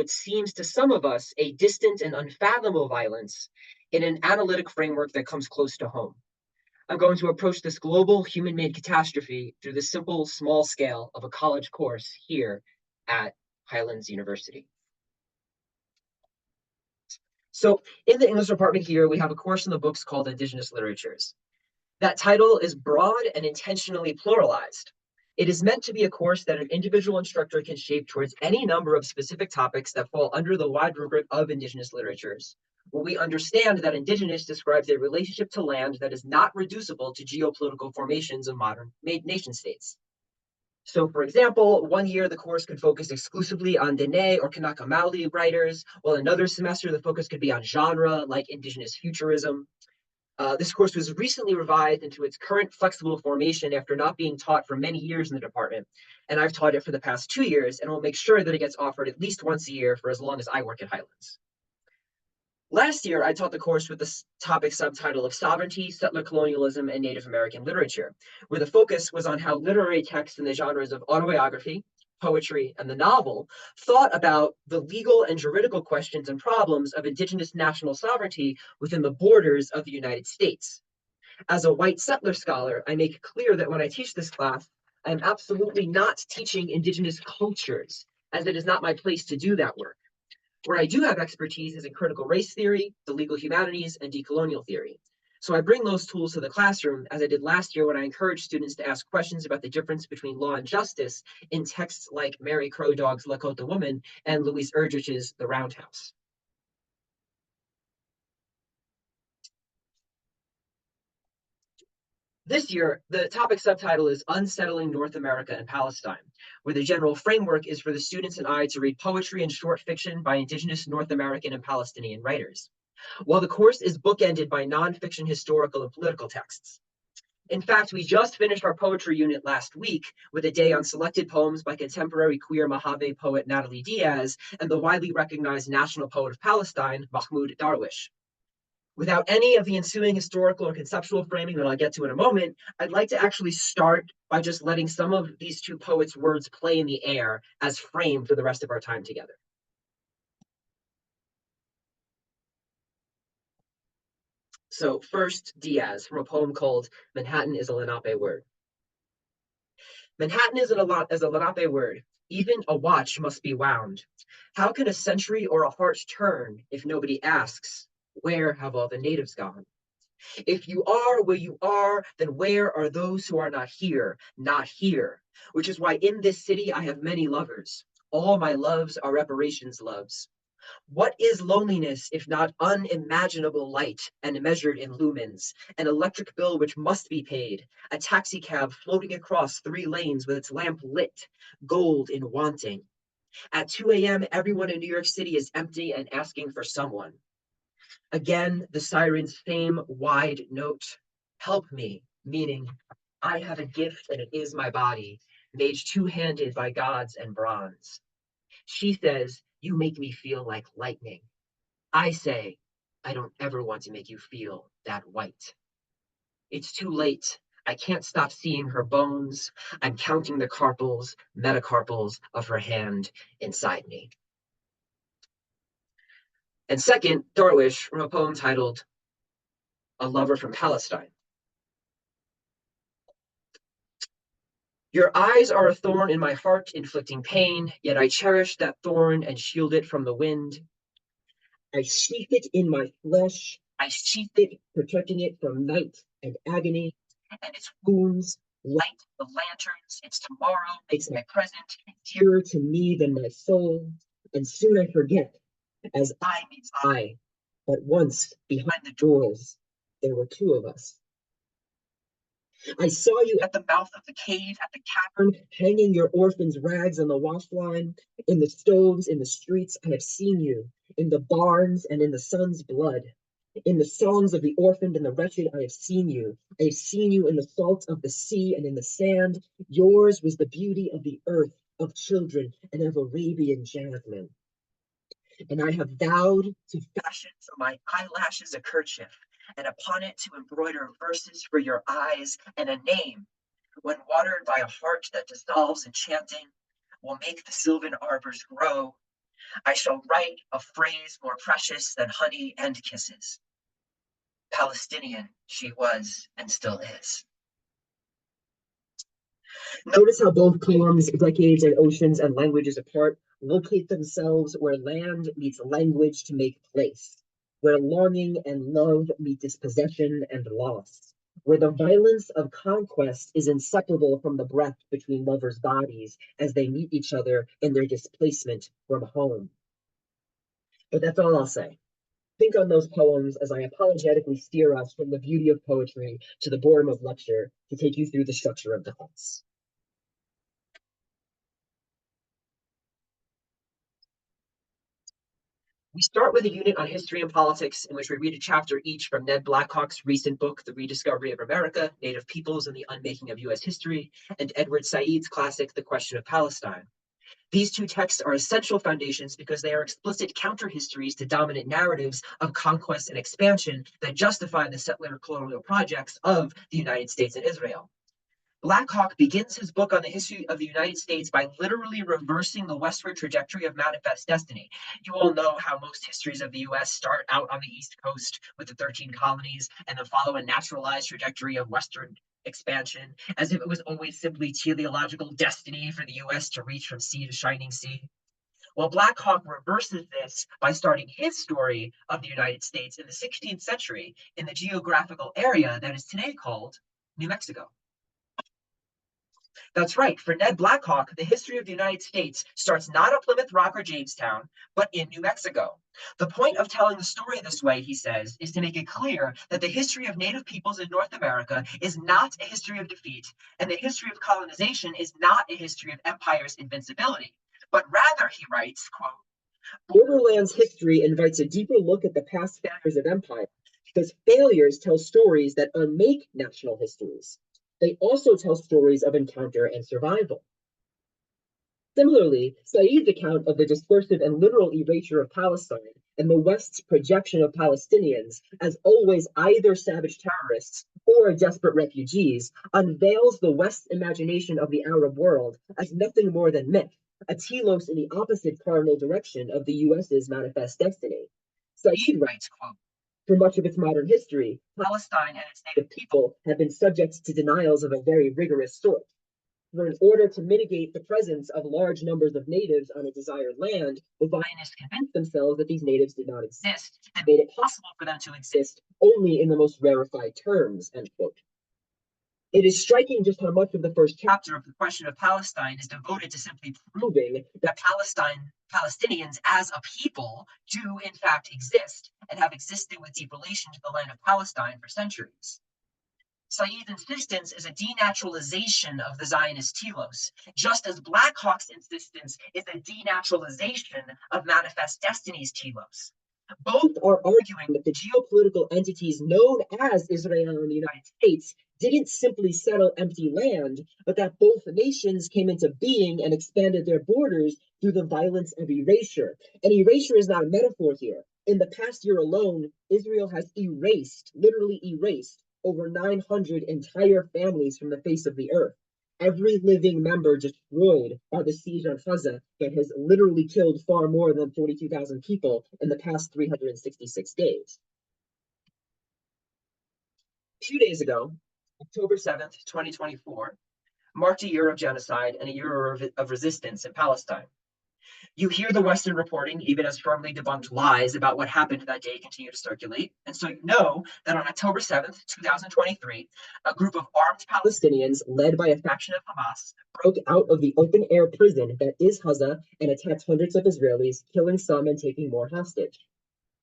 what seems to some of us a distant and unfathomable violence in an analytic framework that comes close to home. I'm going to approach this global human-made catastrophe through the simple, small scale of a college course here at Highlands University. So in the English department here, we have a course in the books called Indigenous Literatures. That title is broad and intentionally pluralized. It is meant to be a course that an individual instructor can shape towards any number of specific topics that fall under the wide rubric of Indigenous literatures, where we understand that Indigenous describes a relationship to land that is not reducible to geopolitical formations of modern nation states. So, for example, one year the course could focus exclusively on Dene or Kanaka Maoli writers, while another semester the focus could be on genre like Indigenous futurism. This course was recently revised into its current flexible formation after not being taught for many years in the department. And I've taught it for the past 2 years, and will make sure that it gets offered at least once a year for as long as I work at Highlands. Last year, I taught the course with the topic subtitle of Sovereignty, Settler Colonialism, and Native American Literature, where the focus was on how literary texts in the genres of autobiography, poetry, and the novel thought about the legal and juridical questions and problems of Indigenous national sovereignty within the borders of the United States. As a white settler scholar, I make clear that when I teach this class, I am absolutely not teaching Indigenous cultures, as it is not my place to do that work. Where I do have expertise is in critical race theory, the legal humanities, and decolonial theory. So I bring those tools to the classroom, as I did last year when I encouraged students to ask questions about the difference between law and justice in texts like Mary Crow Dog's Lakota Woman and Louise Erdrich's The Roundhouse. This year, the topic subtitle is Unsettling North America and Palestine, where the general framework is for the students and I to read poetry and short fiction by Indigenous North American and Palestinian writers, while the course is bookended by nonfiction historical and political texts. In fact, we just finished our poetry unit last week with a day on selected poems by contemporary queer Mojave poet Natalie Diaz and the widely recognized national poet of Palestine, Mahmoud Darwish. Without any of the ensuing historical or conceptual framing that I'll get to in a moment, I'd like to actually start by just letting some of these two poets' words play in the air as framed for the rest of our time together. So first, Diaz, from a poem called Manhattan is a Lenape Word. Manhattan is a Lenape word. Even a watch must be wound. How can a century or a heart turn if nobody asks, where have all the natives gone? If you are where you are, then where are those who are not here? Not here. Which is why in this city I have many lovers. All my loves are reparations loves. What is loneliness if not unimaginable light and measured in lumens, an electric bill which must be paid, a taxi cab floating across 3 lanes with its lamp lit, gold in wanting. At 2 a.m., everyone in New York City is empty and asking for someone. Again, the siren's same wide note. Help me, meaning I have a gift and it is my body, made two-handed by gods and bronze. She says, you make me feel like lightning. I say, I don't ever want to make you feel that white. It's too late. I can't stop seeing her bones. I'm counting the carpals, metacarpals of her hand inside me. And second, Darwish, from a poem titled A Lover from Palestine. Your eyes are a thorn in my heart, inflicting pain, yet I cherish that thorn and shield it from the wind. I sheath it in my flesh. I sheath it, protecting it from night and agony, and its wounds light the lanterns. Its tomorrow makes my present dearer to me than my soul, and soon I forget, as eye meets eye, but once behind the doors, there were 2 of us. I saw you at the mouth of the cave, at the cavern, hanging your orphan's rags on the wash line, in the stoves, in the streets. I have seen you, in the barns and in the sun's blood. In the songs of the orphaned and the wretched, I have seen you. I have seen you in the salt of the sea and in the sand. Yours was the beauty of the earth, of children, and of Arabian jasmine. And I have vowed to fashion for my eyelashes a kerchief, and upon it to embroider verses for your eyes and a name, when watered by a heart that dissolves in chanting, will make the sylvan arbors grow, I shall write a phrase more precious than honey and kisses. Palestinian she was and still is. Notice how both poems, decades and oceans and languages apart, locate themselves where land meets language to make place, where longing and love meet dispossession and loss, where the violence of conquest is inseparable from the breath between lovers' bodies as they meet each other in their displacement from home. But that's all I'll say. Think on those poems as I apologetically steer us from the beauty of poetry to the boredom of lecture to take you through the structure of defense. We start with a unit on history and politics in which we read a chapter each from Ned Blackhawk's recent book, The Rediscovery of America, Native Peoples and the Unmaking of U.S. History, and Edward Said's classic, The Question of Palestine. These two texts are essential foundations because they are explicit counter-histories to dominant narratives of conquest and expansion that justify the settler colonial projects of the United States and Israel. Blackhawk begins his book on the history of the United States by literally reversing the westward trajectory of manifest destiny. You all know how most histories of the US start out on the East Coast with the 13 colonies and then follow a naturalized trajectory of western expansion, as if it was always simply teleological destiny for the US to reach from sea to shining sea. Well, Blackhawk reverses this by starting his story of the United States in the 16th century in the geographical area that is today called New Mexico. That's right. For Ned Blackhawk, the history of the United States starts not at Plymouth Rock or Jamestown, but in New Mexico. The point of telling the story this way, he says, is to make it clear that the history of Native peoples in North America is not a history of defeat, and the history of colonization is not a history of empire's invincibility. But rather, he writes, quote, Borderlands history invites a deeper look at the past failures of empire, because failures tell stories that unmake national histories. They also tell stories of encounter and survival. Similarly, Said's account of the dispersive and literal erasure of Palestine and the West's projection of Palestinians as always either savage terrorists or desperate refugees unveils the West's imagination of the Arab world as nothing more than myth, a telos in the opposite cardinal direction of the US's manifest destiny. Said writes, quote, for much of its modern history, Palestine and its native people have been subject to denials of a very rigorous sort. For in order to mitigate the presence of large numbers of natives on a desired land, the Zionists convinced themselves that these natives did not exist and made it possible for them to exist only in the most rarefied terms, end quote. It is striking just how much of the first chapter of the question of Palestine is devoted to simply proving that Palestinians as a people do in fact exist and have existed with deep relation to the land of Palestine for centuries. Said's insistence is a denaturalization of the Zionist telos, just as Blackhawk's insistence is a denaturalization of Manifest Destiny's telos. Both are arguing that the geopolitical entities known as Israel and the United States didn't simply settle empty land, but that both nations came into being and expanded their borders through the violence of erasure. And erasure is not a metaphor here. In the past year alone, Israel has erased, literally erased, over 900 entire families from the face of the earth. Every living member destroyed by the siege on Gaza that has literally killed far more than 42,000 people in the past 366 days. A few days ago, October 7th, 2024, marked a year of genocide and a year of resistance in Palestine. You hear the Western reporting, even as firmly debunked lies about what happened that day continue to circulate. And so you know that on October 7th, 2023, a group of armed Palestinians led by a faction of Hamas broke out of the open air prison that is Gaza and attacked hundreds of Israelis, killing some and taking more hostage.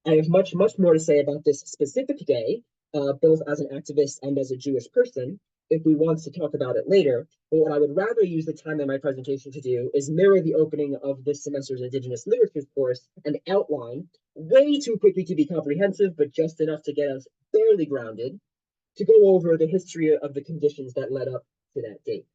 I have much more to say about this specific day, both as an activist and as a Jewish person, if we want to talk about it later. But what I would rather use the time in my presentation to do is mirror the opening of this semester's Indigenous Literatures course and outline, way too quickly to be comprehensive, but just enough to get us barely grounded, to go over the history of the conditions that led up to that date.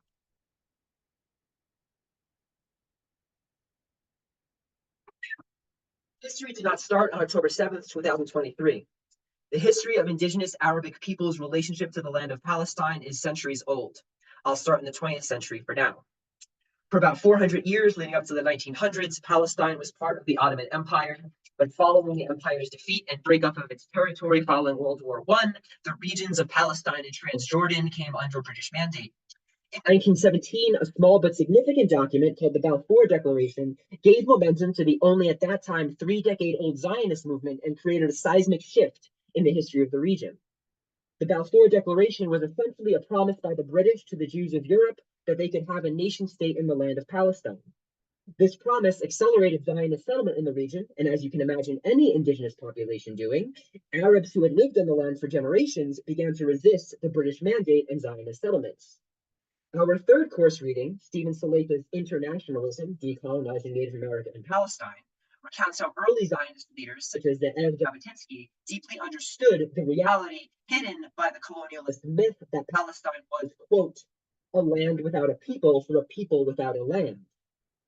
History did not start on October 7th, 2023. The history of indigenous Arabic peoples' relationship to the land of Palestine is centuries old. I'll start in the 20th century for now. For about 400 years leading up to the 1900s, Palestine was part of the Ottoman Empire. But following the empire's defeat and breakup of its territory following World War I, the regions of Palestine and Transjordan came under British mandate. In 1917, a small but significant document called the Balfour Declaration gave momentum to the only at that time 3-decade-old Zionist movement and created a seismic shift in the history of the region. The Balfour Declaration was essentially a promise by the British to the Jews of Europe that they could have a nation state in the land of Palestine. This promise accelerated Zionist settlement in the region, and as you can imagine any indigenous population doing, Arabs who had lived on the land for generations began to resist the British mandate and Zionist settlements. Our third course reading, Stephen Saleta's Internationalism, Decolonizing Native America and Palestine, recounts how early Zionist leaders, such as the Ev Jabotinsky, deeply understood the reality hidden by the colonialist myth that Palestine was, quote, a land without a people for a people without a land.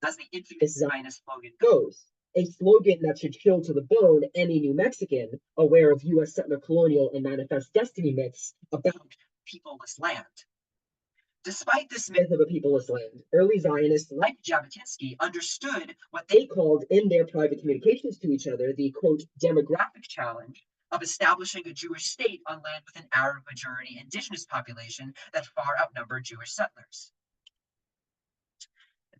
As the infamous Zionist slogan goes, a slogan that should chill to the bone any New Mexican aware of U.S. settler colonial and manifest destiny myths about peopleless land. Despite this myth of a peopleless land, early Zionists like Jabotinsky understood what they called in their private communications to each other the, quote, demographic challenge of establishing a Jewish state on land with an Arab majority indigenous population that far outnumbered Jewish settlers.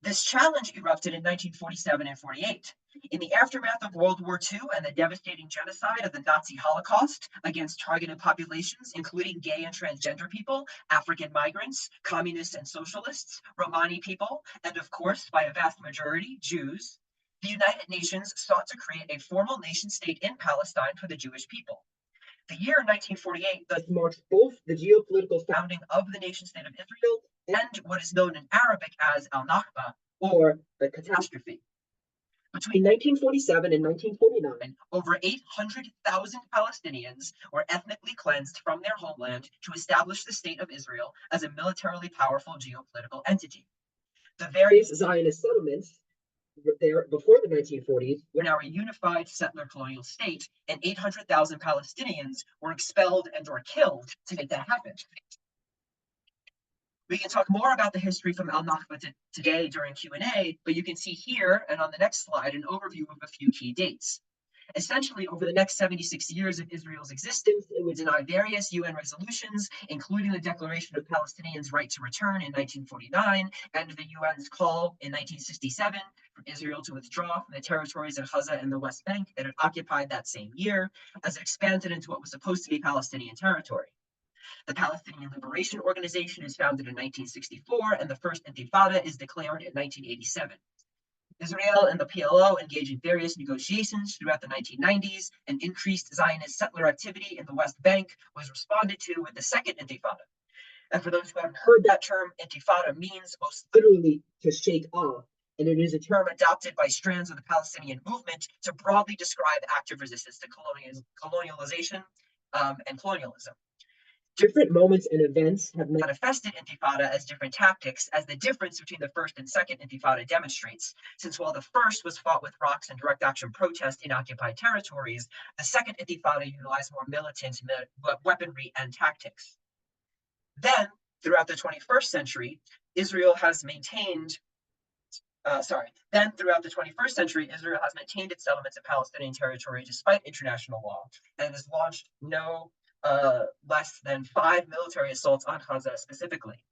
This challenge erupted in 1947 and 48. In the aftermath of World War II and the devastating genocide of the Nazi Holocaust against targeted populations, including gay and transgender people, African migrants, communists and socialists, Romani people, and of course, by a vast majority, Jews, the United Nations sought to create a formal nation state in Palestine for the Jewish people. The year 1948 thus marks both the geopolitical founding of the nation state of Israel and what is known in Arabic as al-Nakba, or the catastrophe. Between 1947 and 1949, over 800,000 Palestinians were ethnically cleansed from their homeland to establish the state of Israel as a militarily powerful geopolitical entity. The various Zionist settlements there before the 1940s were now a unified settler colonial state, and 800,000 Palestinians were expelled and or killed to make that happen. We can talk more about the history from al-Nakba today during Q&A, but you can see here and on the next slide an overview of a few key dates. Essentially, over the next 76 years of Israel's existence, it would deny various UN resolutions, including the Declaration of Palestinians' Right to Return in 1949 and the UN's call in 1967 for Israel to withdraw from the territories of Gaza and the West Bank that it occupied that same year, as it expanded into what was supposed to be Palestinian territory. The Palestinian Liberation Organization is founded in 1964, and the First Intifada is declared in 1987. Israel and the PLO engaged in various negotiations throughout the 1990s, and increased Zionist settler activity in the West Bank was responded to with the Second Intifada. And for those who haven't heard that term, Intifada means most literally to shake off, and it is a term adopted by strands of the Palestinian movement to broadly describe active resistance to colonialization and colonialism. Different moments and events have manifested Intifada as different tactics, as the difference between the First and Second Intifada demonstrates, since while the first was fought with rocks and direct action protest in occupied territories, the Second Intifada utilized more militant weaponry and tactics. Then, throughout the 21st century, Israel has maintained its settlements of Palestinian territory despite international law, and has launched no less than 5 military assaults on Gaza specifically.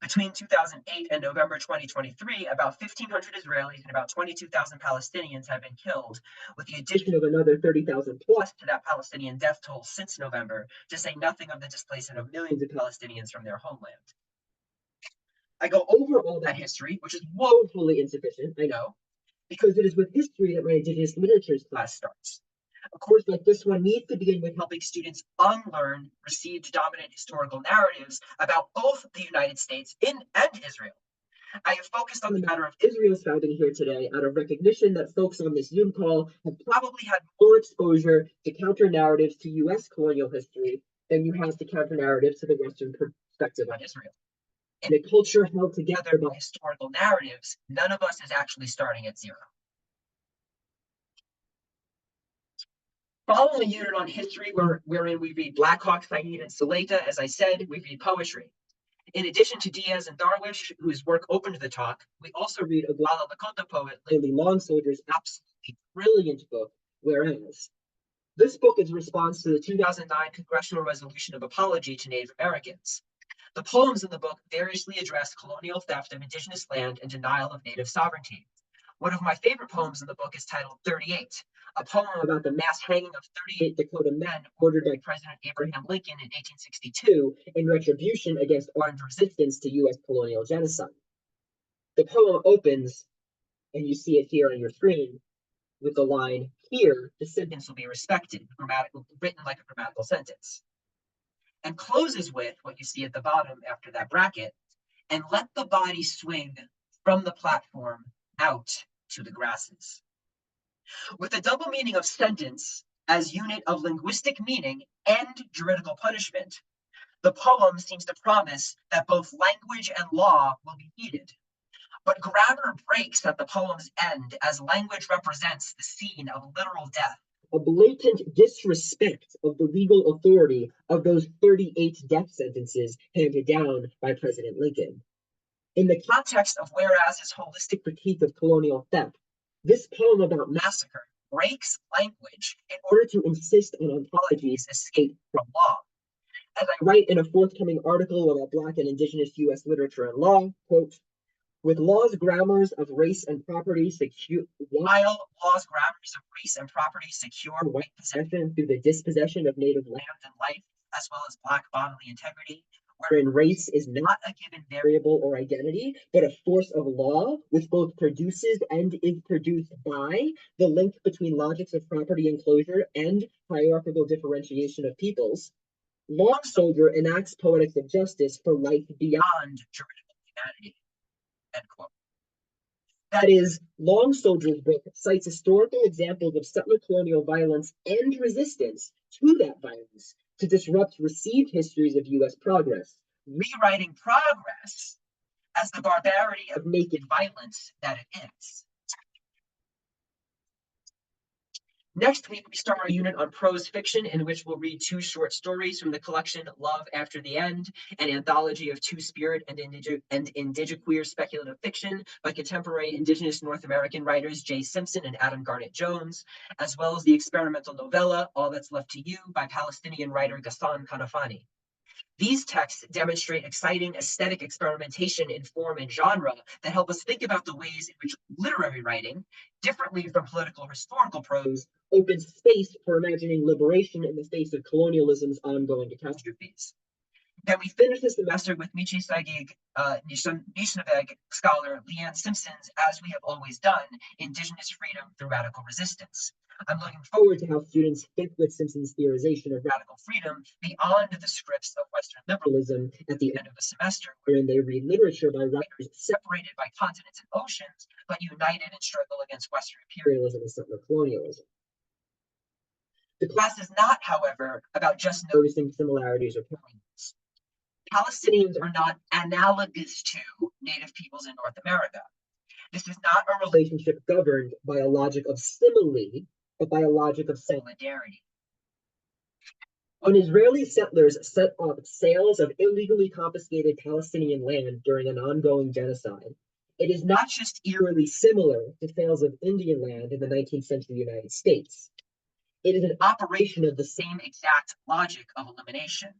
Between 2008 and November 2023, about 1,500 Israelis and about 22,000 Palestinians have been killed, with the addition of another 30,000 plus to that Palestinian death toll since November, to say nothing of the displacement of millions of Palestinians from their homeland. I go over all that history, which is woefully insufficient, I know, because it is with history that my Indigenous Literatures class starts. A course like this one needs to begin with helping students unlearn received dominant historical narratives about both the United States and Israel. I have focused on the matter of Israel's founding here today out of recognition that folks on this Zoom call have probably had more exposure to counter narratives to US colonial history than you have to counter narratives to the Western perspective on Israel. In a culture held together by historical narratives, none of us is actually starting at zero. Following a unit on history wherein we read Blackhawk, Said, and Saleta, as I said, we read poetry. In addition to Diaz and Darwish, whose work opened the talk, we also read Oglala Lakota poet Layli Long Soldier's absolutely brilliant book, Whereas. This book is a response to the 2009 Congressional Resolution of Apology to Native Americans. The poems in the book variously address colonial theft of indigenous land and denial of native sovereignty. One of my favorite poems in the book is titled 38, a poem about the mass hanging of 38 Dakota men ordered by President Abraham Lincoln in 1862 in retribution against armed resistance to U.S. colonial genocide. The poem opens, and you see it here on your screen, with the line, "Here, the sentence will be respected," written like a grammatical sentence, and closes with what you see at the bottom after that bracket, "and let the body swing from the platform out to the grasses." With the double meaning of sentence as unit of linguistic meaning and juridical punishment, the poem seems to promise that both language and law will be heeded. But grammar breaks at the poem's end as language represents the scene of literal death, a blatant disrespect of the legal authority of those 38 death sentences handed down by President Lincoln. In the context of Whereas's holistic critique of colonial theft, this poem about massacre breaks language in order to insist on ontology's escape from law. As I write in a forthcoming article about Black and Indigenous U.S. literature and law, quote, with laws, grammars of race and property secure, while laws, grammars of race and property secure white possession through the dispossession of native land and life, as well as Black bodily integrity, wherein race is not a given variable or identity, but a force of law, which both produces and is produced by the link between logics of property enclosure and hierarchical differentiation of peoples, Long Soldier enacts poetics of justice for life beyond juridical humanity. End quote. That is, Long Soldier's book cites historical examples of settler colonial violence and resistance to that violence to disrupt received histories of U.S. progress, rewriting progress as the barbarity of naked violence that it is. Next week, we start our unit on prose fiction, in which we'll read two short stories from the collection Love After the End, an anthology of two-spirit and indigiqueer speculative fiction by contemporary Indigenous North American writers Jay Simpson and Adam Garnett Jones, as well as the experimental novella All That's Left to You by Palestinian writer Ghassan Kanafani. These texts demonstrate exciting aesthetic experimentation in form and genre that help us think about the ways in which literary writing, differently from political or historical prose, opens space for imagining liberation in the face of colonialism's ongoing catastrophes. Then we finish the semester with Michi Saigig Nishnabeg scholar Leanne Simpson's As We Have Always Done, Indigenous Freedom Through Radical Resistance. I'm looking forward to how students think with Simpson's theorization of radical freedom beyond the scripts of Western liberalism at the end of the semester, wherein they read literature by writers separated by continents and oceans, but united in struggle against Western imperialism and settler colonialism. The class is not, however, about just noticing similarities or parallels. Palestinians are not analogous to Native peoples in North America. This is not a relationship governed by a logic of simile, but by a logic of solidarity. When Israeli settlers set up sales of illegally confiscated Palestinian land during an ongoing genocide, it is not just eerily similar to sales of Indian land in the 19th century United States. It is an operation of the same exact logic of elimination.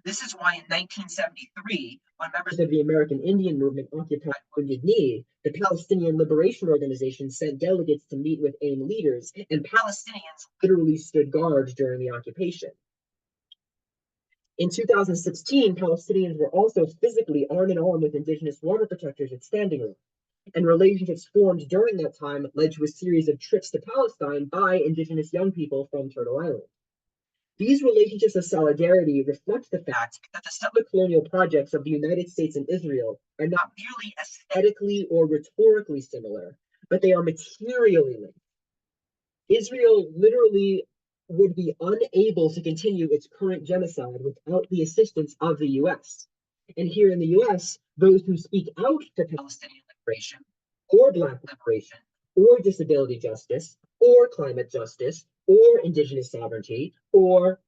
This is why in 1973, when members of the American Indian movement occupied Wounded Knee, the Palestinian Liberation Organization sent delegates to meet with AIM leaders, and Palestinians literally stood guard during the occupation. In 2016, Palestinians were also physically arm in arm with Indigenous water protectors at Standing Rock, and relationships formed during that time led to a series of trips to Palestine by Indigenous young people from Turtle Island. These relationships of solidarity reflect the fact that the settler colonial projects of the United States and Israel are not merely aesthetically or rhetorically similar, but they are materially linked. Israel literally would be unable to continue its current genocide without the assistance of the US. And here in the US, those who speak out for Palestinian liberation, or Black liberation, or disability justice, or climate justice, or Indigenous sovereignty, or,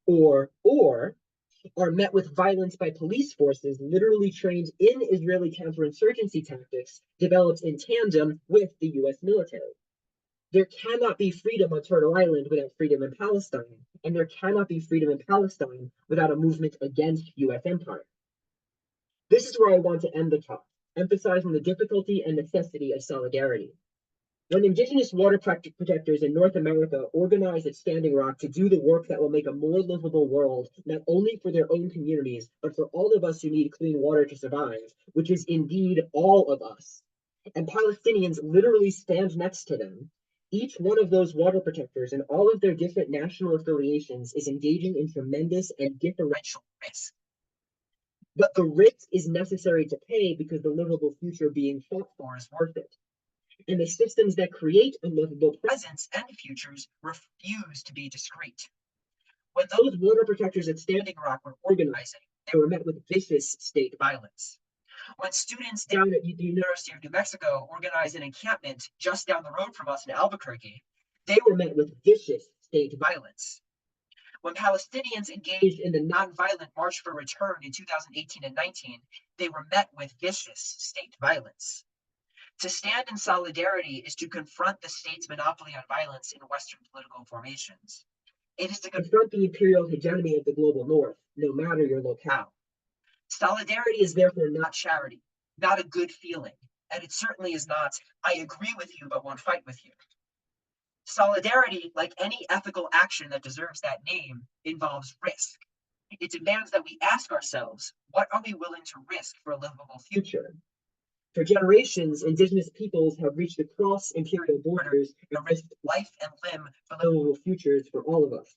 are met with violence by police forces literally trained in Israeli counterinsurgency tactics developed in tandem with the US military. There cannot be freedom on Turtle Island without freedom in Palestine, and there cannot be freedom in Palestine without a movement against US empire. This is where I want to end the talk, emphasizing the difficulty and necessity of solidarity. When indigenous water protectors in North America organize at Standing Rock to do the work that will make a more livable world, not only for their own communities, but for all of us who need clean water to survive, which is indeed all of us, and Palestinians literally stand next to them, each one of those water protectors and all of their different national affiliations is engaging in tremendous and differential risk. But the risk is necessary to pay because the livable future being fought for is worth it. And the systems that create a livable presence and futures refuse to be discrete. When those water protectors at Standing Rock were organizing, they were met with vicious state violence. When students down at the University of New Mexico organized an encampment just down the road from us in Albuquerque, they were met with vicious state violence. When Palestinians engaged in the nonviolent March for Return in 2018 and 19, they were met with vicious state violence. To stand in solidarity is to confront the state's monopoly on violence in Western political formations. It is to confront the imperial hegemony of the global North, no matter your locale. Solidarity is therefore not charity, not a good feeling, and it certainly is not, I agree with you but won't fight with you. Solidarity, like any ethical action that deserves that name, involves risk. It demands that we ask ourselves, what are we willing to risk for a livable future? For generations, indigenous peoples have reached across imperial borders and risked life and limb for livable futures for all of us.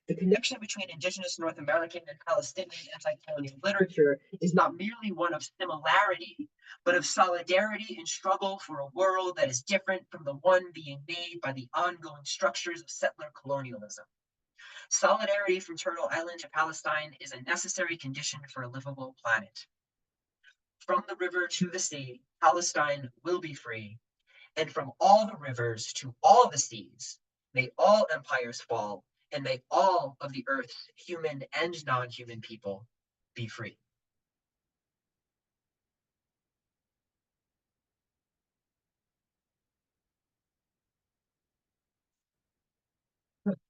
The connection between indigenous North American and Palestinian anti-colonial literature is not merely one of similarity, but of solidarity in struggle for a world that is different from the one being made by the ongoing structures of settler colonialism. Solidarity from Turtle Island to Palestine is a necessary condition for a livable planet. From the river to the sea, Palestine will be free, and from all the rivers to all the seas, may all empires fall, and may all of the earth's human and non-human people be free.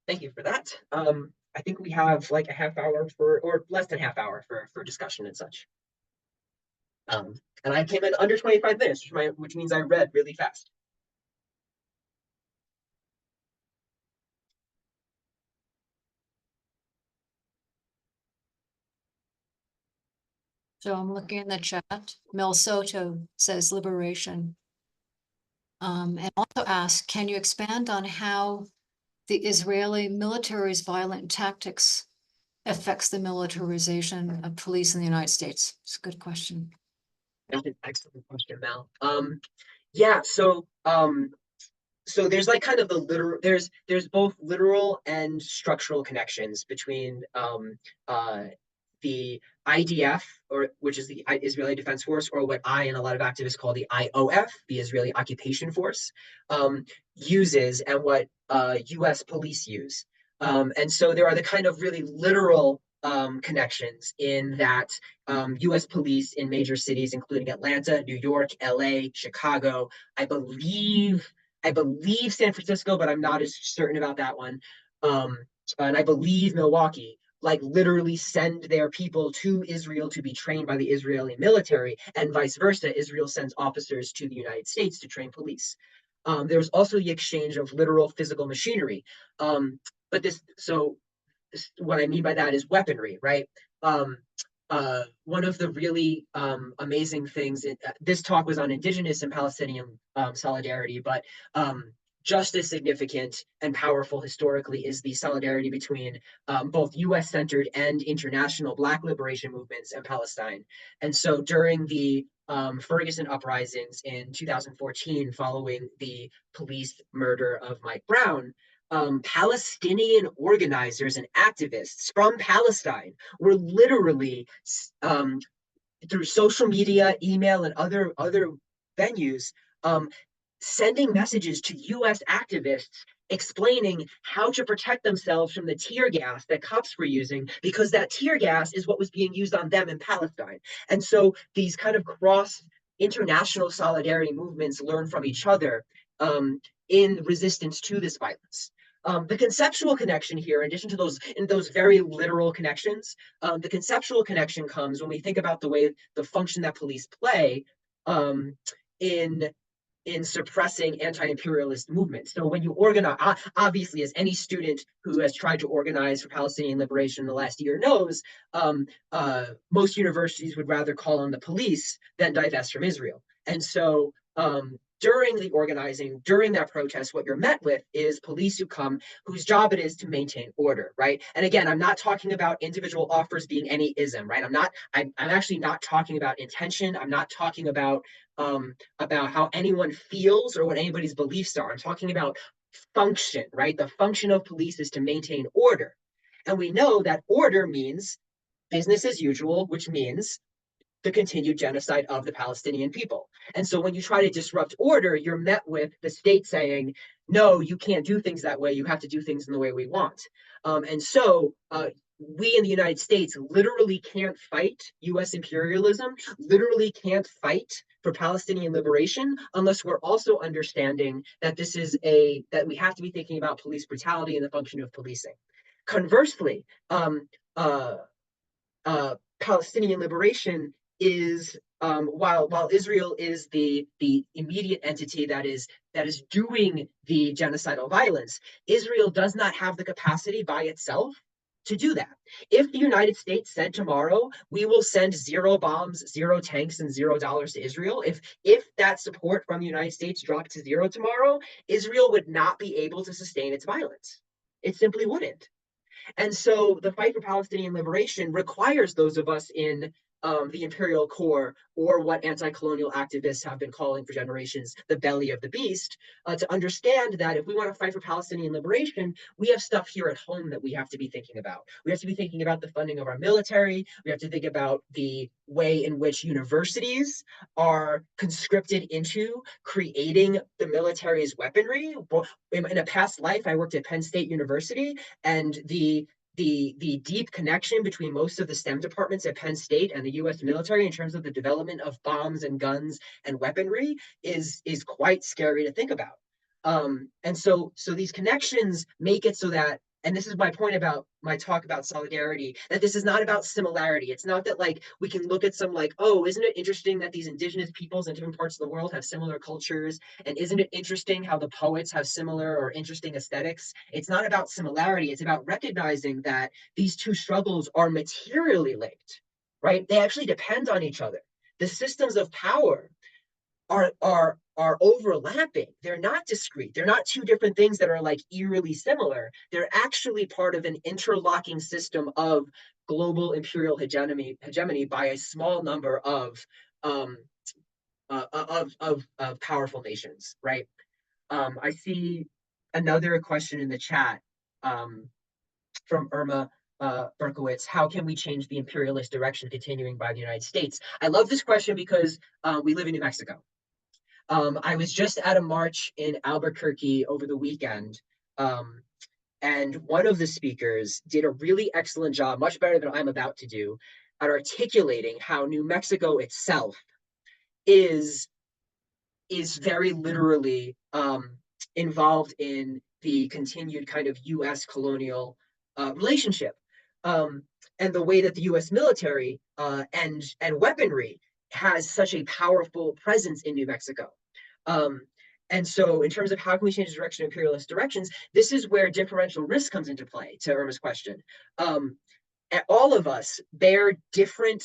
Thank you for that. I think we have like a half hour for, or less than half hour for discussion and such. And I came in under 25 minutes, which means I read really fast. So I'm looking in the chat. Mel Soto says liberation. And also asks, can you expand on how the Israeli military's violent tactics affects the militarization of police in the United States? It's a good question. That's an excellent question, Mel. Yeah, so there's like kind of the literal there's both literal and structural connections between the IDF, or which is the Israeli Defense Force, or what I and a lot of activists call the IOF, the Israeli Occupation Force, uses, and what US police use. And so there are the kind of really literal connections in that US police in major cities, including Atlanta, New York, LA, Chicago, I believe San Francisco, but I'm not as certain about that one. And I believe Milwaukee, like literally send their people to Israel to be trained by the Israeli military, and vice versa. Israel sends officers to the United States to train police. There's also the exchange of literal physical machinery. But what I mean by that is weaponry, right? One of the really amazing things, this talk was on Indigenous and Palestinian solidarity, but just as significant and powerful historically is the solidarity between both US centered and international Black liberation movements and Palestine. And so during the Ferguson uprisings in 2014, following the police murder of Mike Brown, Palestinian organizers and activists from Palestine were literally through social media, email, and other venues, sending messages to US activists explaining how to protect themselves from the tear gas that cops were using, because that tear gas is what was being used on them in Palestine. And so these kind of cross international solidarity movements learn from each other in resistance to this violence. The conceptual connection here, in addition to those very literal connections, the conceptual connection comes when we think about the way the function that police play um, in suppressing anti-imperialist movements. So when you organize, obviously, as any student who has tried to organize for Palestinian liberation in the last year knows, most universities would rather call on the police than divest from Israel. And so during the organizing, during that protest, what you're met with is police who come, whose job it is to maintain order, right? And again, I'm not talking about individual offers being any ism, right? I'm actually not talking about intention. I'm not talking about how anyone feels or what anybody's beliefs are. I'm talking about function, right? The function of police is to maintain order. And we know that order means business as usual, which means the continued genocide of the Palestinian people. And so when you try to disrupt order, you're met with the state saying, no, you can't do things that way. You have to do things in the way we want. And so we in the United States literally can't fight US imperialism, literally can't fight for Palestinian liberation unless we're also understanding that that we have to be thinking about police brutality and the function of policing. Conversely, uh, Palestinian liberation is while Israel is the immediate entity that is doing the genocidal violence, Israel does not have the capacity by itself to do that. If the United States said tomorrow, we will send 0 bombs, 0 tanks, and $0 to Israel, if that support from the United States dropped to 0 tomorrow, Israel would not be able to sustain its violence. It simply wouldn't. And so the fight for Palestinian liberation requires those of us in the imperial core, or what anti-colonial activists have been calling for generations the belly of the beast, to understand that if we want to fight for Palestinian liberation, we have stuff here at home that we have to be thinking about. We have to be thinking about the funding of our military. We have to think about the way in which universities are conscripted into creating the military's weaponry. In a past life, I worked at Penn State University, and the deep connection between most of the STEM departments at Penn State and the U.S. military in terms of the development of bombs and guns and weaponry is quite scary to think about. And so these connections make it so that, and this is my point about my talk about solidarity, that this is not about similarity. It's not that like we can look at some like, oh, isn't it interesting that these indigenous peoples in different parts of the world have similar cultures? And isn't it interesting how the poets have similar or interesting aesthetics? It's not about similarity. It's about recognizing that these two struggles are materially linked, right? They actually depend on each other. The systems of power are overlapping. They're not discrete. They're not two different things that are like eerily similar. They're actually part of an interlocking system of global imperial hegemony by a small number of powerful nations, right? I see another question in the chat from Irma Berkowitz. How can we change the imperialist direction continuing by the United States? I love this question because we live in New Mexico. I was just at a march in Albuquerque over the weekend, and one of the speakers did a really excellent job, much better than I'm about to do, at articulating how New Mexico itself is very literally involved in the continued kind of U.S. colonial relationship, and the way that the U.S. military and weaponry has such a powerful presence in New Mexico. And so in terms of how can we change the direction of imperialist directions, this is where differential risk comes into play, to Irma's question. All of us bear different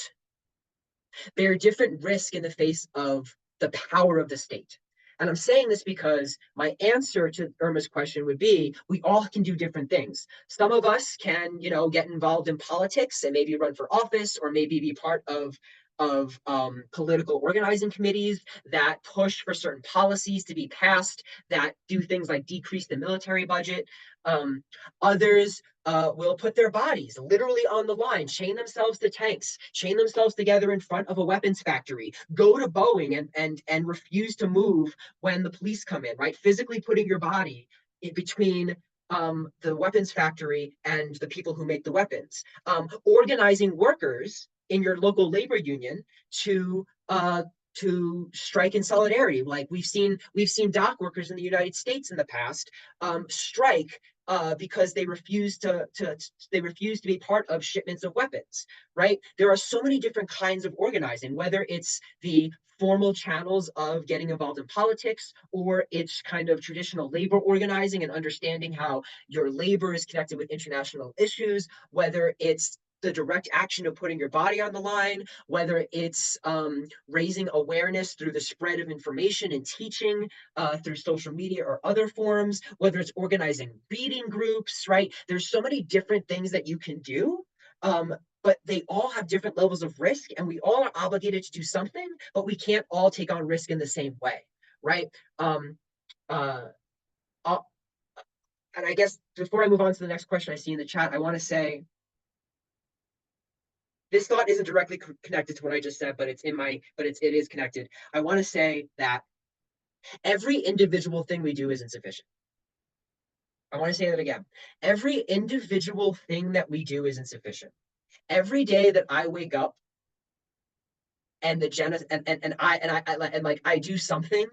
risk in the face of the power of the state. And I'm saying this because my answer to Irma's question would be, we all can do different things. Some of us can, get involved in politics and maybe run for office, or maybe be part of political organizing committees that push for certain policies to be passed that do things like decrease the military budget. Others will put their bodies literally on the line, chain themselves to tanks, chain themselves together in front of a weapons factory, go to Boeing and refuse to move when the police come in, right? Physically putting your body between the weapons factory and the people who make the weapons. Organizing workers in your local labor union to strike in solidarity. Like we've seen dock workers in the United States in the past strike because they refuse to be part of shipments of weapons. Right? There are so many different kinds of organizing, whether it's the formal channels of getting involved in politics, or it's kind of traditional labor organizing and understanding how your labor is connected with international issues, whether it's the direct action of putting your body on the line, whether it's raising awareness through the spread of information and teaching through social media or other forums, whether it's organizing reading groups, right? There's so many different things that you can do. But they all have different levels of risk, and we all are obligated to do something, but we can't all take on risk in the same way, right? Uh, uh, and I guess before I move on to the next question I see in the chat, I want to say this thought isn't directly connected to what I just said, but it is connected. I want to say that every individual thing we do is insufficient. I want to say that again. Every individual thing that we do is insufficient. Every day that I wake up and the gen and like I do something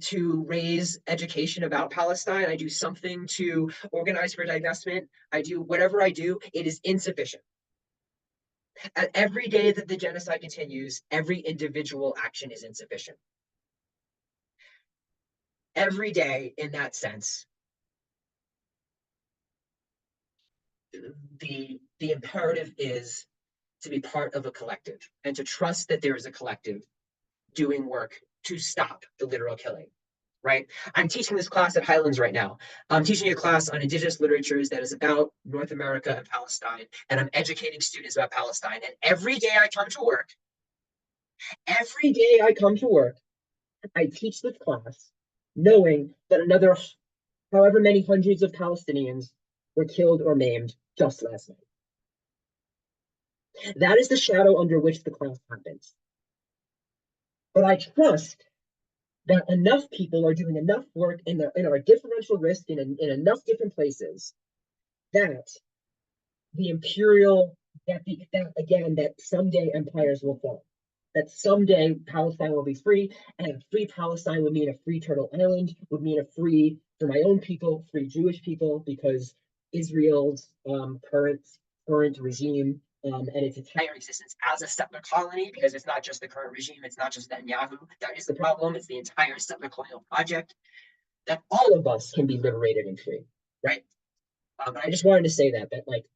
to raise education about Palestine, I do something to organize for divestment, I do whatever I do, it is insufficient. And every day that the genocide continues, every individual action is insufficient. Every day, in that sense, the imperative is to be part of a collective and to trust that there is a collective doing work to stop the literal killing. Right? I'm teaching this class at Highlands right now. I'm teaching a class on Indigenous literatures that is about North America and Palestine, and I'm educating students about Palestine. And every day I come to work, I teach this class knowing that another however many hundreds of Palestinians were killed or maimed just last night. That is the shadow under which the class happens. But I trust that enough people are doing enough work in our differential risk in enough different places that the imperial that someday empires will fall, that someday Palestine will be free, and a free Palestine would mean a free Turtle Island, would mean a free, for my own people, free Jewish people, because Israel's current regime and its entire existence as a settler colony, because it's not just the current regime, it's not just Netanyahu that is the problem, it's the entire settler colonial project, that all of us can be liberated and free, right? I just wanted to say that like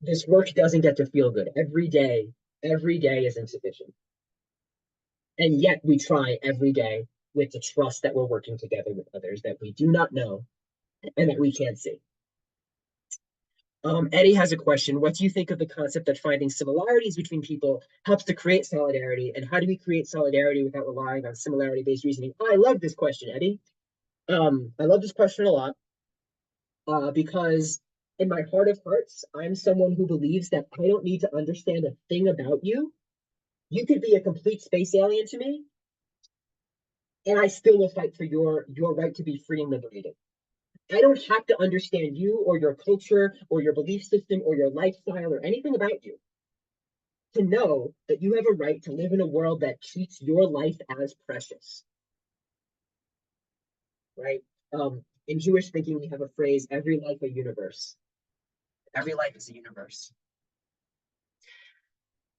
this work doesn't get to feel good. Every day is insufficient. And yet we try every day with the trust that we're working together with others that we do not know and that we can't see. Eddie has a question. What do you think of the concept that finding similarities between people helps to create solidarity? And how do we create solidarity without relying on similarity-based reasoning? I love this question, Eddie. I love this question a lot because in my heart of hearts, I'm someone who believes that I don't need to understand a thing about you. You could be a complete space alien to me, and I still will fight for your right to be free and liberated. I don't have to understand you or your culture or your belief system or your lifestyle or anything about you to know that you have a right to live in a world that treats your life as precious. Right? In Jewish thinking, we have a phrase, every life a universe. Every life is a universe,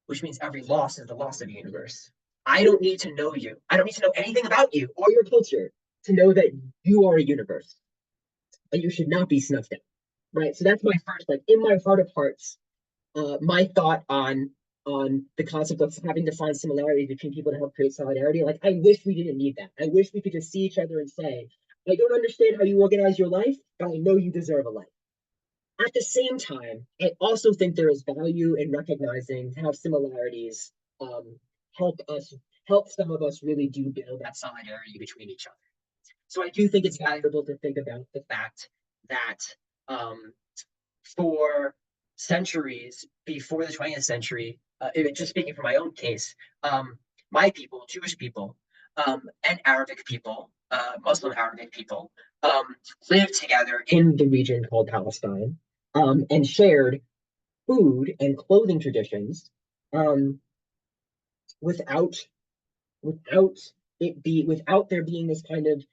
which means every loss is the loss of a universe. I don't need to know you. I don't need to know anything about you or your culture to know that you are a universe and you should not be snuffed out. Right. So that's my first, like in my heart of hearts, my thought on the concept of having to find similarities between people to help create solidarity. Like I wish we didn't need that. I wish we could just see each other and say, I don't understand how you organize your life, but I know you deserve a life. At the same time, I also think there is value in recognizing how similarities help some of us really do build that solidarity between each other. So I do think it's valuable to think about the fact that for centuries before the 20th century, just speaking from my own case, my people, Jewish people, and Arabic people, Muslim Arabic people, lived together in the region called Palestine, and shared food and clothing traditions, um, without without there being this kind of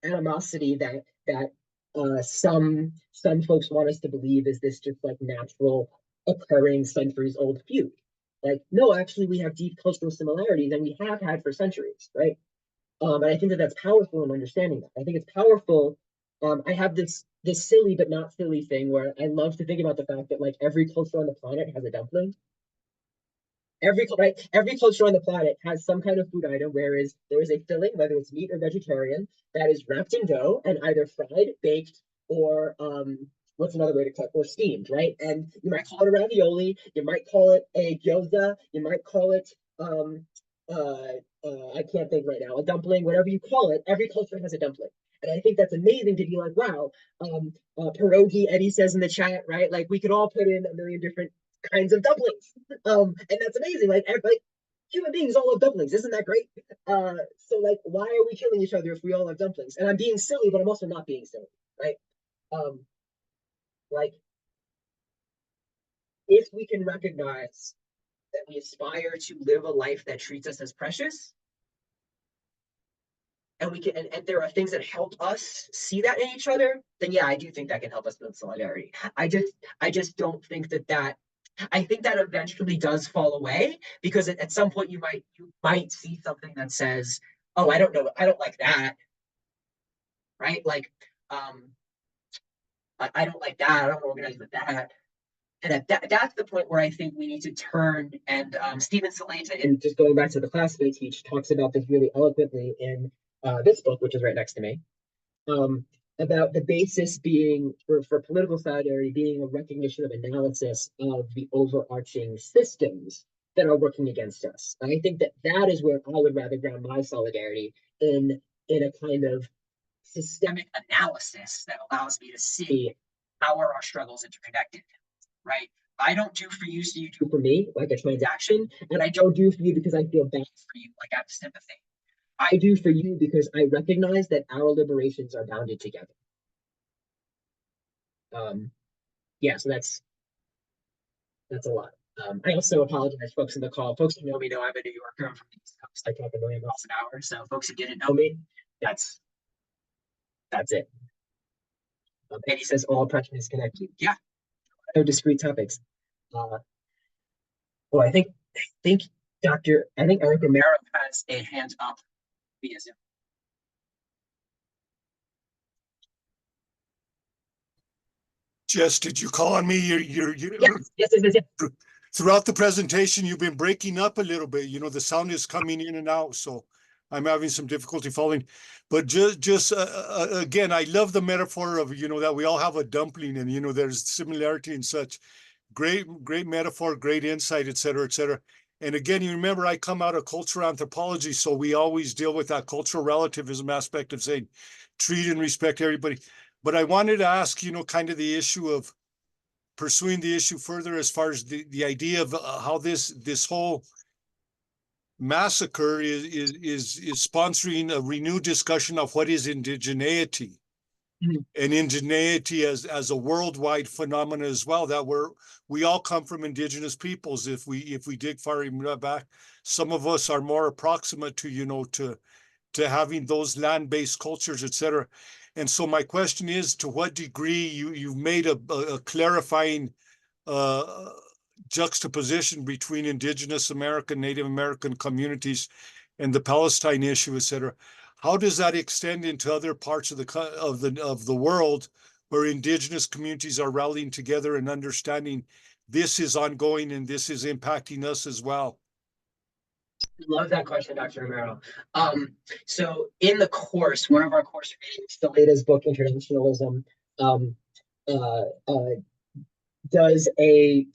animosity that some folks want us to believe is this just like natural occurring centuries old feud. Like, no, actually, we have deep cultural similarities, and we have had for centuries, right? And I think that that's powerful in understanding that. I think it's powerful. I have this silly but not silly thing where I love to think about the fact that like every culture on the planet has a dumpling. Every culture on the planet has some kind of food item, whereas there is a filling, whether it's meat or vegetarian, that is wrapped in dough and either fried, baked, or what's another way to cook, or steamed, right? And you might call it a ravioli, you might call it a gyoza, you might call it I can't think right now, a dumpling, whatever you call it. Every culture has a dumpling. And I think that's amazing to be like, wow, pierogi, Eddie says in the chat, right? Like we could all put in a million different kinds of dumplings. And that's amazing. Like human beings all love dumplings. Isn't that great? So like, why are we killing each other if we all have dumplings? And I'm being silly, but I'm also not being silly, right? Um, like if we can recognize that we aspire to live a life that treats us as precious, and we can and there are things that help us see that in each other, then yeah, I do think that can help us build solidarity. I just don't think that I think that eventually does fall away because at some point you might see something that says, "Oh, I don't know, I don't like that," right? Like, um, I don't like that. I don't organize with that. And that's the point where I think we need to turn. And Stephen Saleta, and just going back to the class they teach, talks about this really eloquently in this book, which is right next to me, um, about the basis being for political solidarity being a recognition of analysis of the overarching systems that are working against us. And I think that that is where I would rather ground my solidarity in a kind of systemic analysis that allows me to see how are our struggles interconnected, right? I don't do for you, so you do for me, like a transaction, and I don't do for you because I feel bad for you, like I have sympathy. I do for you because I recognize that our liberations are bounded together. Um, yeah, so that's a lot. I also apologize, folks in the call. Folks who know me know I'm a New Yorker. I'm from the East Coast. I talk a million miles an hour. So folks who didn't know me, that's it. And he says all oppression is connected. Yeah, no discrete topics. Uh, well, think I think Eric Romero has a hand up via Zoom. Jess, did you call on me? Yes. Throughout the presentation, you've been breaking up a little bit. You know, the sound is coming in and out, so I'm having some difficulty following. But just again, I love the metaphor of, you know, that we all have a dumpling and, you know, there's similarity and such. Great metaphor, great insight, et cetera, et cetera. And again, you remember I come out of cultural anthropology, so we always deal with that cultural relativism aspect of saying treat and respect everybody. But I wanted to ask, you know, kind of the issue of pursuing the issue further as far as the idea of how this whole massacre is sponsoring a renewed discussion of what is indigeneity. Mhm. And indigeneity as a worldwide phenomenon as well, that we all come from indigenous peoples. If we dig far back, some of us are more approximate to, you know, to having those land-based cultures, et cetera. And so my question is, to what degree you've made a clarifying juxtaposition between indigenous American, Native American communities and the Palestine issue, et cetera. How does that extend into other parts of the world where indigenous communities are rallying together and understanding this is ongoing and this is impacting us as well? Love that question, Dr. Romero. So in the course, one of our course readings, the latest book, Internationalism, um, uh, uh, does a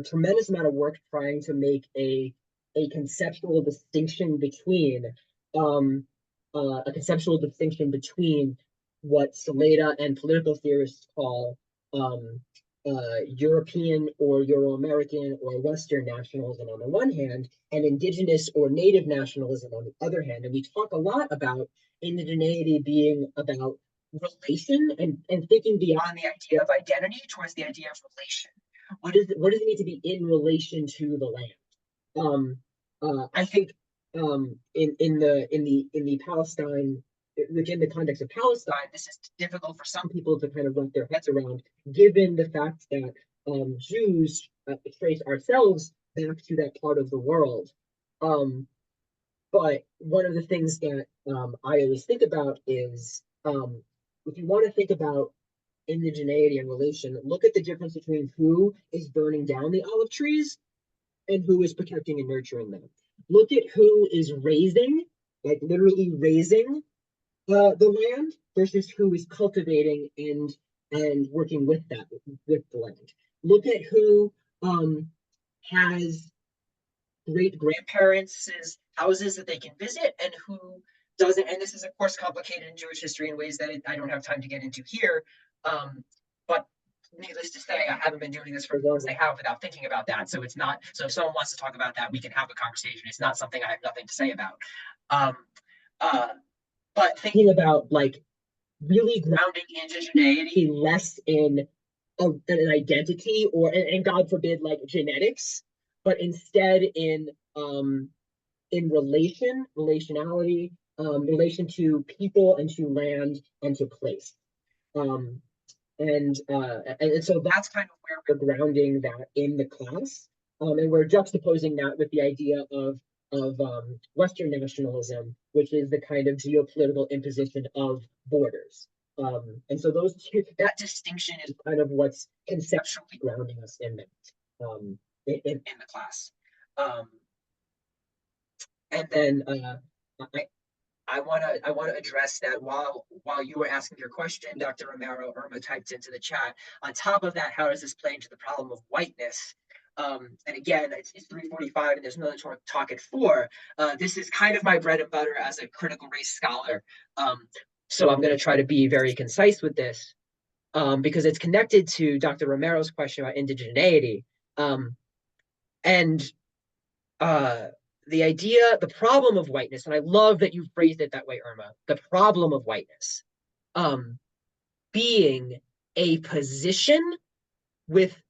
tremendous amount of work trying to make a conceptual distinction between um, what Saleta and political theorists call European or Euro-American or Western nationalism on the one hand, and indigenous or native nationalism on the other hand. And we talk a lot about indigeneity being about relation and thinking beyond the idea of identity towards the idea of relation. What does it mean to be in relation to the land? I think in the Palestine, within the context of Palestine, this is difficult for some people to kind of wrap their heads around, given the fact that Jews trace ourselves back to that part of the world. But one of the things that I always think about is if you want to think about indigeneity and relation, look at the difference between who is burning down the olive trees and who is protecting and nurturing them. Look at who is raising, like literally raising the land versus who is cultivating and working with the land. Look at who has great grandparents' houses that they can visit and who doesn't. And this is of course complicated in Jewish history in ways that I don't have time to get into here. But needless to say, I haven't been doing this for as long as I have without thinking about that. So it's not, so if someone wants to talk about that, we can have a conversation. It's not something I have nothing to say about. But thinking about like really grounding indigeneity less in an identity or, and God forbid, like genetics, but instead in relationality, relation to people and to land and to place. And so that's kind of where we're grounding that in the class. And we're juxtaposing that with the idea of Western nationalism, which is the kind of geopolitical imposition of borders. And so those two, that distinction is kind of what's conceptually grounding us in that, in the class. And then I want to address that while you were asking your question, Dr. Romero, Irma typed into the chat. On top of that, how does this play into the problem of whiteness? And again, it's 3:45 and there's another talk at 4. This is kind of my bread and butter as a critical race scholar. So I'm going to try to be very concise with this because it's connected to Dr. Romero's question about indigeneity. The idea, the problem of whiteness, and I love that you phrased it that way, Irma, the problem of whiteness being a position with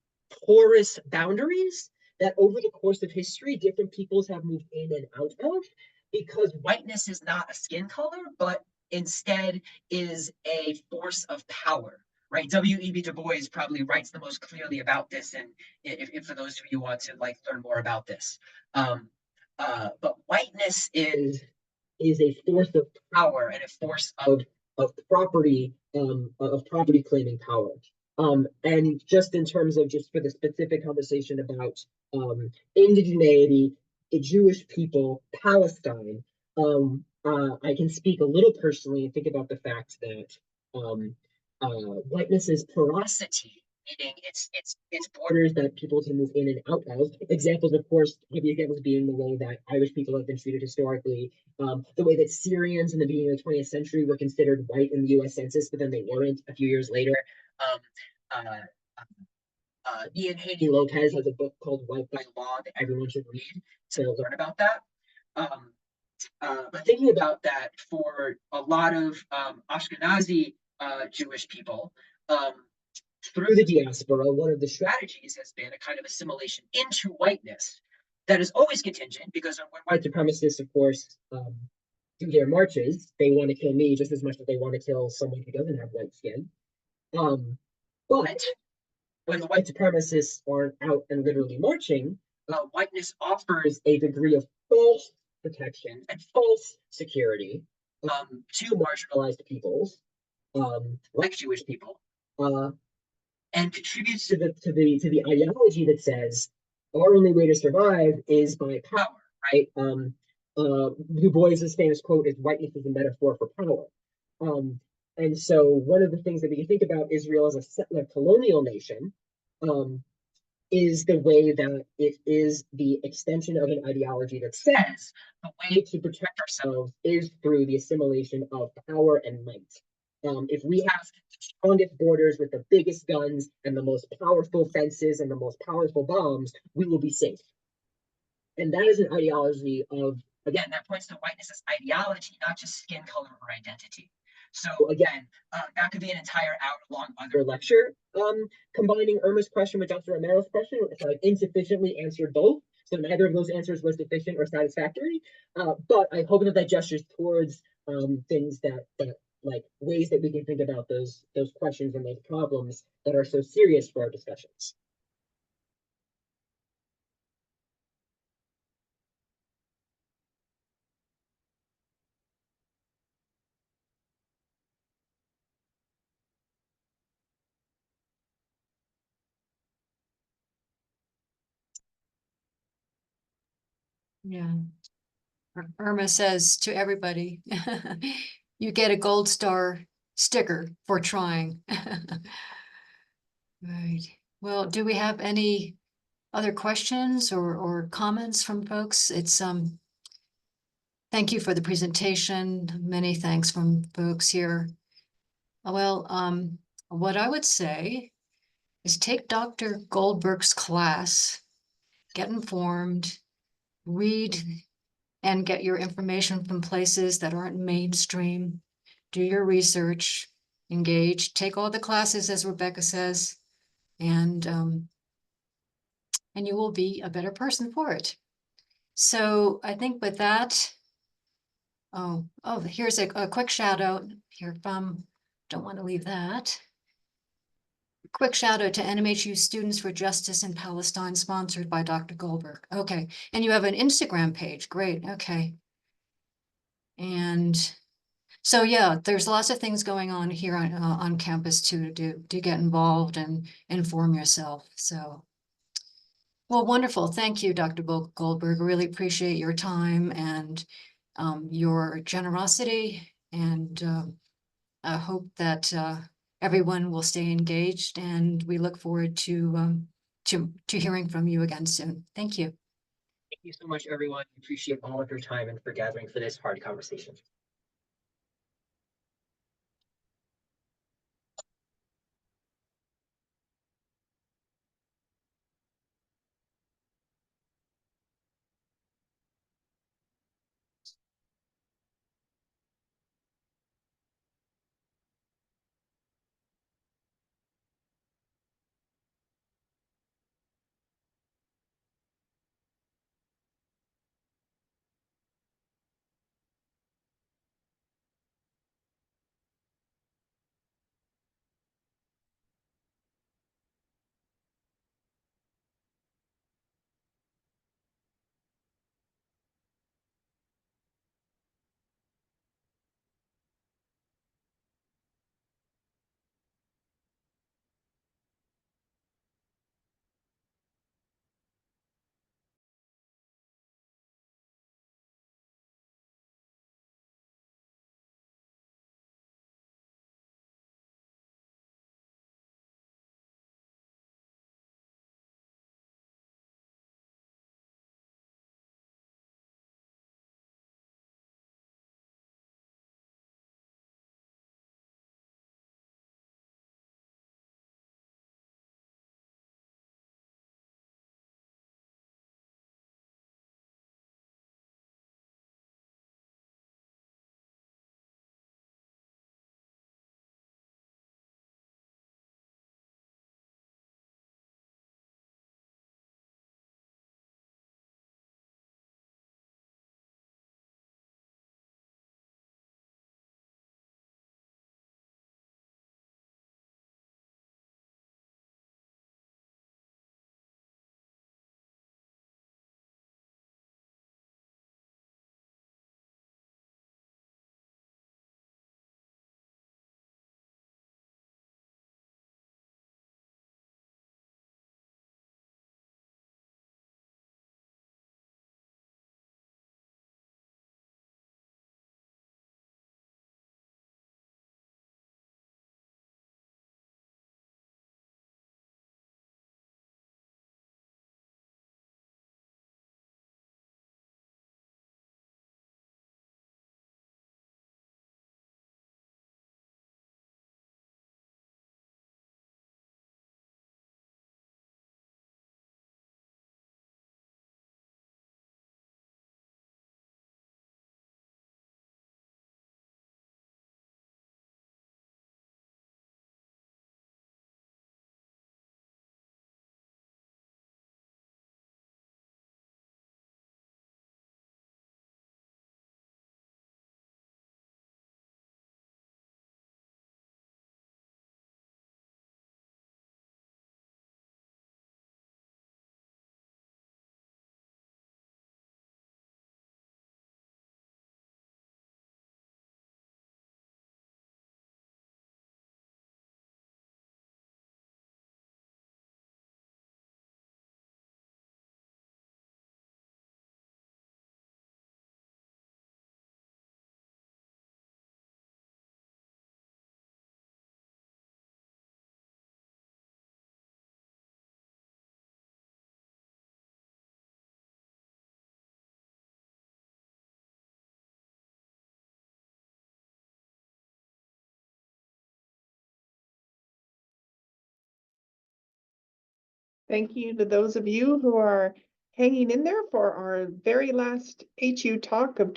porous boundaries that over the course of history, different peoples have moved in and out of, because whiteness is not a skin color, but instead is a force of power, right? W.E.B. Du Bois probably writes the most clearly about this, and if for those of you who want to like learn more about this. But whiteness is a force of power and a force of property claiming power. And just in terms of just for the specific conversation about indigeneity, Jewish people, Palestine, I can speak a little personally and think about the fact that whiteness is porosity, meaning it's borders that people can move in and out of. Examples, of course, maybe examples being the way that Irish people have been treated historically, the way that Syrians in the beginning of the 20th century were considered white in the U.S. Census, but then they weren't a few years later. Ian Haney Lopez has a book called White by Law that everyone should read to learn about that. But thinking about that for a lot of Ashkenazi Jewish people, through the diaspora, one of the strategies has been a kind of assimilation into whiteness that is always contingent, because when white supremacists, of course, do their marches, they want to kill me just as much as they want to kill someone who doesn't have white skin. But when the white supremacists are out and literally marching, whiteness offers a degree of false protection and false security to marginalized peoples, like Jewish people, and contributes to the ideology that says our only way to survive is by power, right? Du Bois's famous quote is "Whiteness is a metaphor for power." And so one of the things that we can think about Israel as a settler colonial nation is the way that it is the extension of an ideology that says the way to protect ourselves is through the assimilation of power and might. If we have the strongest borders with the biggest guns and the most powerful fences and the most powerful bombs, we will be safe. And that is an ideology of, again, that points to whiteness as ideology, not just skin color or identity. So again, that could be an entire hour-long other lecture, combining Irma's question with Dr. Romero's question. So I've insufficiently answered both. So neither of those answers was sufficient or satisfactory. But I hope that gestures towards things that like ways that we can think about those questions and those problems that are so serious for our discussions. Yeah. Irma says to everybody, you get a gold star sticker for trying. Right. Well, do we have any other questions or comments from folks? It's thank you for the presentation. Many thanks from folks here. Well, what I would say is take Dr. Goldberg's class, get informed, read and get your information from places that aren't mainstream. Do your research, engage, take all the classes, as Rebecca says, and you will be a better person for it. So I think with that, here's a quick shout out here from, don't want to leave that. Quick shout out to NMHU Students for Justice in Palestine, sponsored by Dr. Goldberg. Okay, and you have an Instagram page, great, okay. And so yeah, there's lots of things going on here on campus too, to get involved and inform yourself. So, well, wonderful. Thank you, Dr. Goldberg. Really appreciate your time and your generosity, and I hope that everyone will stay engaged. And we look forward to hearing from you again soon. Thank you. Thank you so much, everyone. I appreciate all of your time and for gathering for this hard conversation. Thank you to those of you who are hanging in there for our very last HU talk of